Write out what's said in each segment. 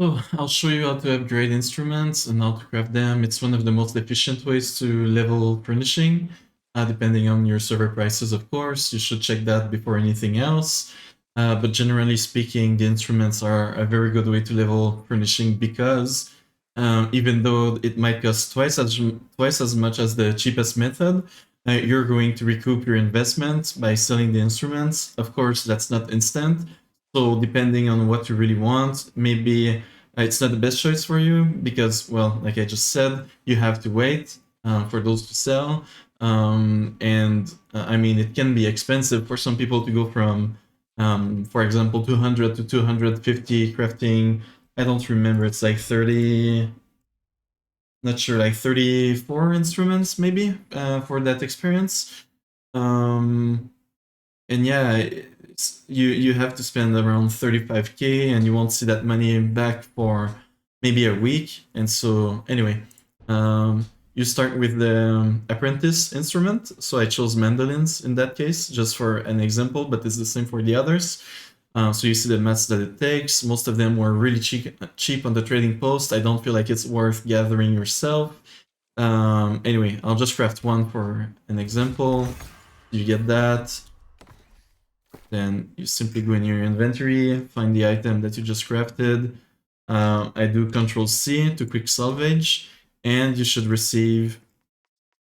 Oh, I'll show you how to upgrade instruments and how to craft them. It's one of the most efficient ways to level furnishing, depending on your server prices, of course. You should check that before anything else. But generally speaking, the instruments are a very good way to level furnishing because even though it might cost twice as much as the cheapest method, you're going to recoup your investment by selling the instruments. Of course, that's not instant. So depending on what you really want, maybe it's not the best choice for you because, well, like I just said, you have to wait for those to sell. And I mean, it can be expensive for some people to go from, for example, 200 to 250 crafting. I don't remember. It's like 30, not sure, like 34 instruments maybe for that experience. Um, and yeah, you have to spend around 35k, and you won't see that money back for maybe a week. And so anyway, you start with the apprentice instrument. So I chose mandolins in that case, just for an example, but it's the same for the others. So you see the mats that it takes. Most of them were really cheap on the trading post. I don't feel like it's worth gathering yourself. Anyway, I'll just craft one for an example. You get that. Then you simply go in your inventory, find the item that you just crafted. I do Control C to quick salvage, and you should receive,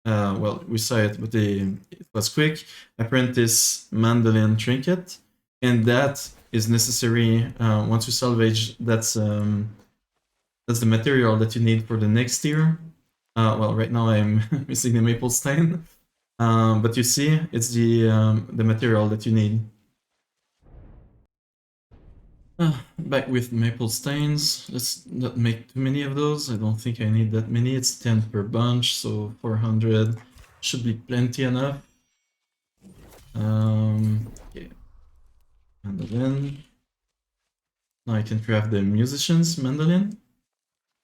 well, we saw it, but it was quick, apprentice mandolin trinket, and that is necessary once you salvage. That's the material that you need for the next tier. Well, right now I'm missing the maple stain, but you see, it's the material that you need. Back with maple stains. Let's not make too many of those. I don't think I need that many. It's 10 per bunch, so 400 should be plenty enough. Okay. Mandolin. Now I can craft the musician's mandolin.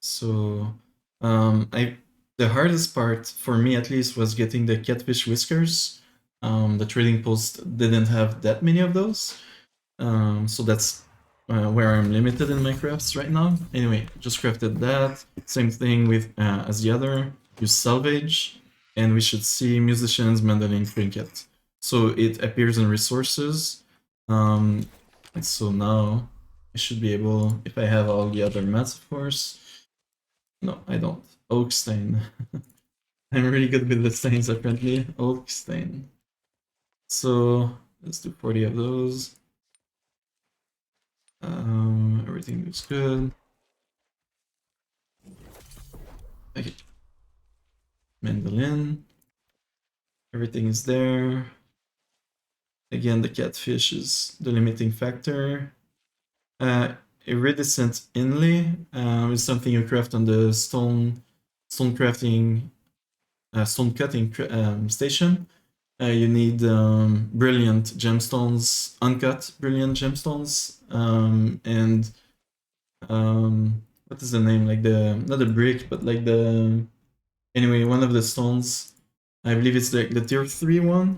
So the hardest part for me at least was getting the catfish whiskers. The trading post didn't have that many of those. So that's where I'm limited in my crafts right now. Anyway, just crafted that. Same thing with as the other. Use salvage, and we should see musician's mandolin trinket. So it appears in resources. And so now I should be able, if I have all the other mats, of course. No, I don't. Oak stain. I'm really good with the stains apparently. Oak stain. So let's do 40 of those. Everything looks good. Okay. Mandolin. Everything is there. Again, the catfish is the limiting factor. Iridescent inlay is something you craft on the stone crafting, stone cutting station. You need brilliant gemstones, uncut brilliant gemstones, and what is the name? Like the, not the brick, but like the, anyway, one of the stones. I believe it's like the tier 3 one.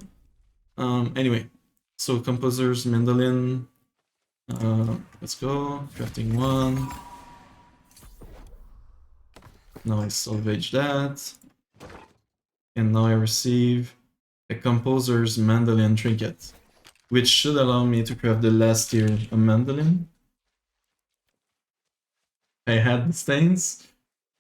Anyway, so composers, mandolin. Let's go. Crafting 1. Now I salvage that. And now I receive a composer's mandolin trinket, which should allow me to craft the last tier of mandolin. I had the stains.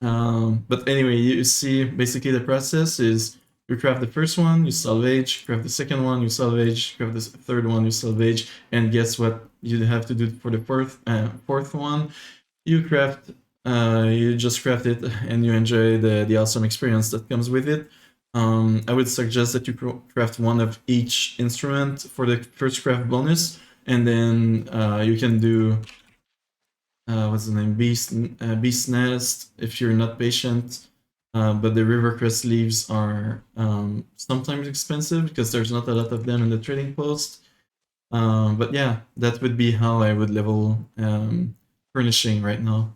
But anyway, you see basically the process is you craft the first one, you salvage, craft the second one, you salvage, craft the third one, you salvage, and guess what you have to do for the fourth one? You craft, you just craft it, and you enjoy the awesome experience that comes with it. I would suggest that you craft one of each instrument for the first craft bonus, and then you can do what's the name? Beast Nest if you're not patient. But the Rivercrest leaves are sometimes expensive because there's not a lot of them in the trading post. But yeah, that would be how I would level furnishing right now.